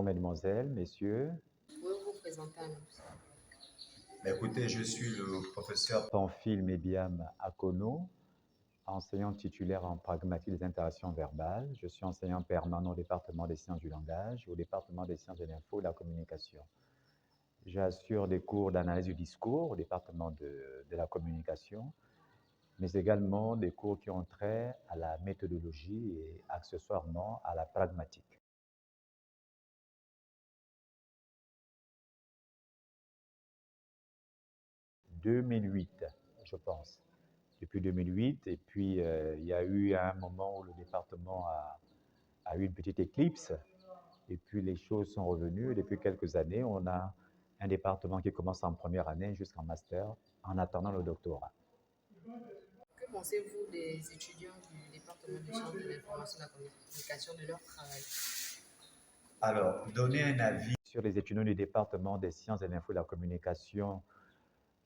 mesdemoiselles, messieurs. Pouvez-vous vous présenter à nous? Écoutez, je suis le professeur Pamphile Mébiam Akono, enseignant titulaire en pragmatique des interactions verbales. Je suis enseignant permanent au département des sciences du langage, au département des sciences de l'info et de la communication. J'assure des cours d'analyse du discours au département de la communication, mais également des cours qui ont trait à la méthodologie et accessoirement à la pragmatique. « 2008, je pense. Depuis 2008, et puis il y a eu un moment où le département a eu une petite éclipse, et puis les choses sont revenues. Et depuis quelques années, on a un département qui commence en première année jusqu'en master, en attendant le doctorat. Que pensez-vous des étudiants du département des sciences de l'information et de la communication de leur travail? Alors, donner un avis Sur les étudiants du département des sciences de l'info et de la communication,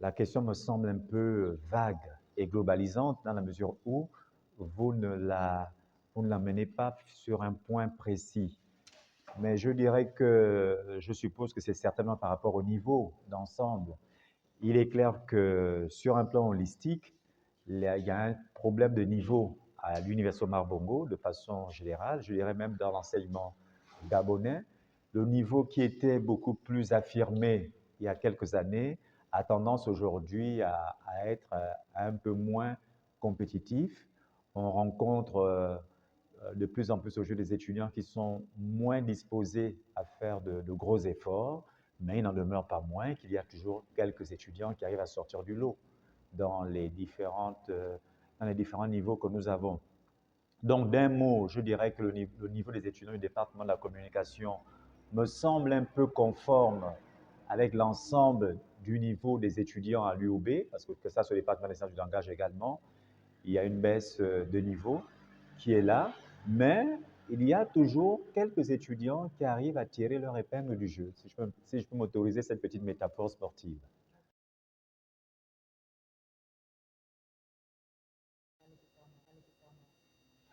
la question me semble un peu vague et globalisante dans la mesure où vous ne l'amenez pas sur un point précis. Mais je dirais que je suppose que c'est certainement par rapport au niveau d'ensemble. Il est clair que sur un plan holistique, il y a un problème de niveau à l'Université Omar Bongo de façon générale, je dirais même dans l'enseignement gabonais. Le niveau qui était beaucoup plus affirmé il y a quelques années a tendance aujourd'hui à être un peu moins compétitif. On rencontre de plus en plus aujourd'hui des étudiants qui sont moins disposés à faire de gros efforts, mais il n'en demeure pas moins qu'il y a toujours quelques étudiants qui arrivent à sortir du lot dans les différents niveaux que nous avons. Donc, d'un mot, je dirais que le niveau des étudiants du département de la communication me semble un peu conforme avec l'ensemble du niveau des étudiants à l'UOB, parce que ça, sur le département des sciences du langage également, il y a une baisse de niveau qui est là, mais il y a toujours quelques étudiants qui arrivent à tirer leur épingle du jeu, si je peux m'autoriser cette petite métaphore sportive.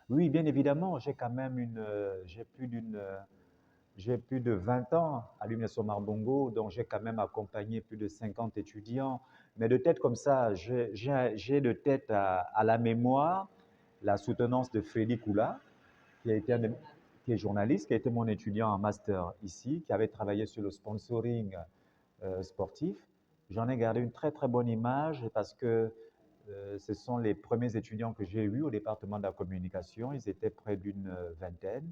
Oui, bien évidemment, j'ai quand même j'ai plus de 20 ans à l'Université Omar Bongo, donc j'ai quand même accompagné plus de 50 étudiants. Mais de tête comme ça, j'ai de tête à la mémoire la soutenance de Freddy Koula, qui est journaliste, qui a été mon étudiant en master ici, qui avait travaillé sur le sponsoring sportif. J'en ai gardé une très très bonne image parce que ce sont les premiers étudiants que j'ai eus au département de la communication. Ils étaient près d'une vingtaine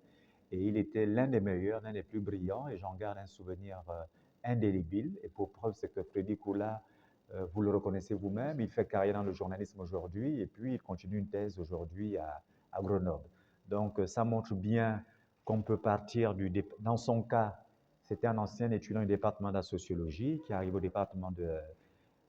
et il était l'un des meilleurs, l'un des plus brillants et j'en garde un souvenir indélébile. Et pour preuve, c'est que Freddy Koula, vous le reconnaissez vous-même, il fait carrière dans le journalisme aujourd'hui et puis il continue une thèse aujourd'hui à Grenoble. Donc ça montre bien qu'on peut partir dans son cas, c'était un ancien étudiant du département de la sociologie qui arrive au département de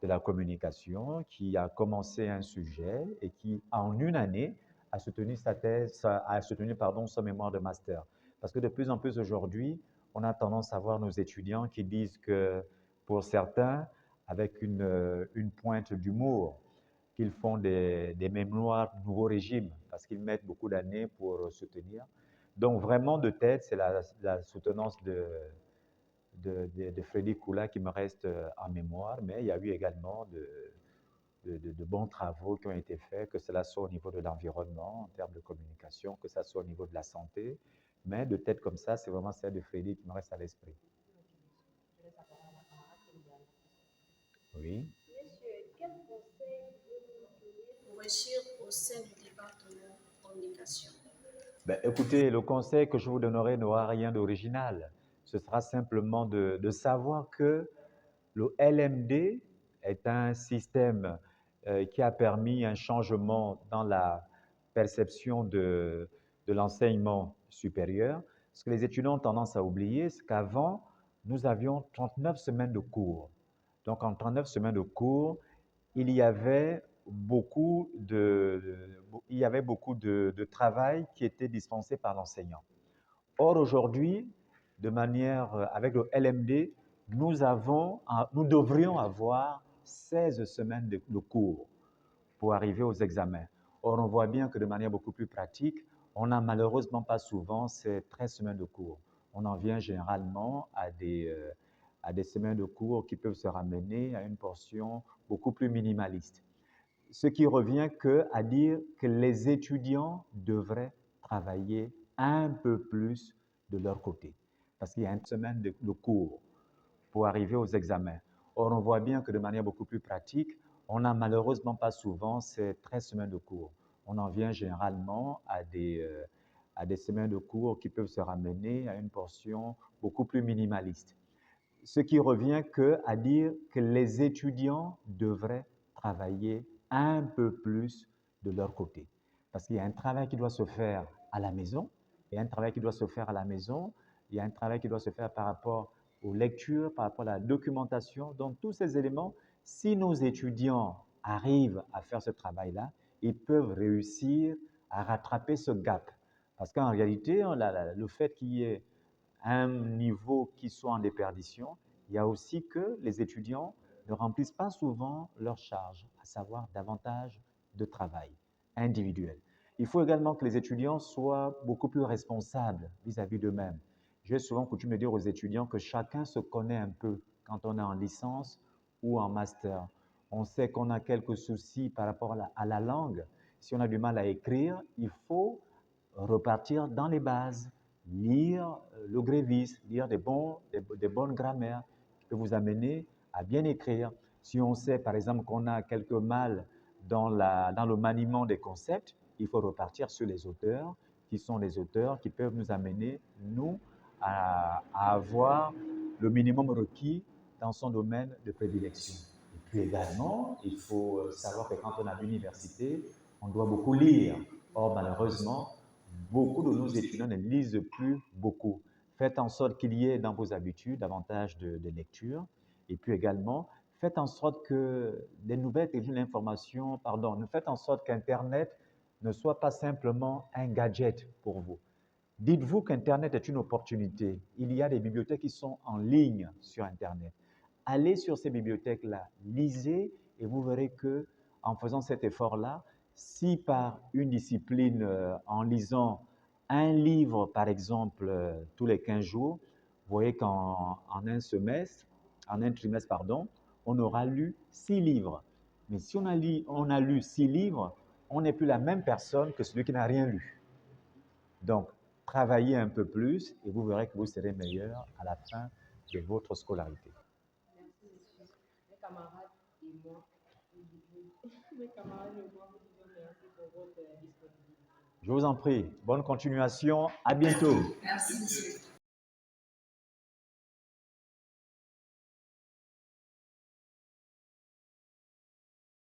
la communication, qui a commencé un sujet et qui, en une année, a soutenu sa thèse, a soutenu, pardon, son mémoire de master. Parce que de plus en plus aujourd'hui, on a tendance à voir nos étudiants qui disent que, pour certains, avec une pointe d'humour, qu'ils font des mémoires du nouveau régime, parce qu'ils mettent beaucoup d'années pour soutenir. Donc, vraiment, de tête, c'est la soutenance de Freddy Koula qui me reste en mémoire, mais il y a eu également de bons travaux qui ont été faits, que cela soit au niveau de l'environnement, en termes de communication, que ce soit au niveau de la santé, mais de tête comme ça, c'est vraiment celle de Freddy qui me reste à l'esprit. Oui. Monsieur, quel conseil pouvez-vous donner pour réussir au sein du département de communication? Ben, écoutez, le conseil que je vous donnerai n'aura rien d'original. Ce sera simplement de savoir que le LMD est un système qui a permis un changement dans la perception de l'enseignement supérieur. Ce que les étudiants ont tendance à oublier, c'est qu'avant, nous avions 39 semaines de cours. Donc, en 39 semaines de cours, il y avait beaucoup de travail qui était dispensé par l'enseignant. Or, aujourd'hui, avec le LMD, nous devrions avoir 16 semaines de cours pour arriver aux examens. Or, on voit bien que de manière beaucoup plus pratique, on n'a malheureusement pas souvent ces 13 semaines de cours. on en vient généralement à des semaines de cours qui peuvent se ramener à une portion beaucoup plus minimaliste. Ce qui revient à dire que les étudiants devraient travailler un peu plus de leur côté, parce qu'il y a une semaine de cours pour arriver aux examens. Or, on voit bien que de manière beaucoup plus pratique, on n'a malheureusement pas souvent ces 13 semaines de cours. On en vient généralement à des semaines de cours qui peuvent se ramener à une portion beaucoup plus minimaliste. Ce qui revient à dire que les étudiants devraient travailler un peu plus de leur côté. Parce qu'il y a un travail qui doit se faire à la maison, il y a un travail qui doit se faire à la maison, il y a un travail qui doit se faire par rapport aux lectures, par rapport à la documentation. Donc, tous ces éléments, si nos étudiants arrivent à faire ce travail-là, ils peuvent réussir à rattraper ce gap. Parce qu'en réalité, le fait qu'il y ait un niveau qui soit en déperdition, il y a aussi que les étudiants ne remplissent pas souvent leur charge, à savoir davantage de travail individuel. Il faut également que les étudiants soient beaucoup plus responsables vis-à-vis d'eux-mêmes. J'ai souvent coutume de dire aux étudiants que chacun se connaît un peu quand on est en licence ou en master. On sait qu'on a quelques soucis par rapport à la langue. Si on a du mal à écrire, il faut repartir dans les bases, lire le Grévis, lire des bonnes grammaires qui peuvent vous amener à bien écrire. Si on sait par exemple qu'on a quelques mal dans le maniement des concepts, il faut repartir sur les auteurs qui sont les auteurs qui peuvent nous amener, nous, à avoir le minimum requis dans son domaine de prédilection. Et puis également, il faut savoir que quand on est à l'université, on doit beaucoup lire. Or, malheureusement, beaucoup de nos étudiants ne lisent plus beaucoup. Faites en sorte qu'il y ait dans vos habitudes davantage de lecture. Et puis également, faites en sorte que des nouvelles technologies d'information, faites en sorte qu'Internet ne soit pas simplement un gadget pour vous. Dites-vous qu'Internet est une opportunité. Il y a des bibliothèques qui sont en ligne sur Internet. Allez sur ces bibliothèques-là, lisez et vous verrez que en faisant cet effort-là, si par une discipline, en lisant un livre, par exemple, tous les 15 jours, vous voyez qu'en un semestre, en un trimestre, on aura lu 6 livres. Mais si on a lu 6 livres, on n'est plus la même personne que celui qui n'a rien lu. Donc, travaillez un peu plus et vous verrez que vous serez meilleur à la fin de votre scolarité. Merci, monsieur. Mes camarades et moi, mes camarades et moi, vous disons merci pour votre disponibilité. Je vous en prie. Bonne continuation. À bientôt. Merci, monsieur.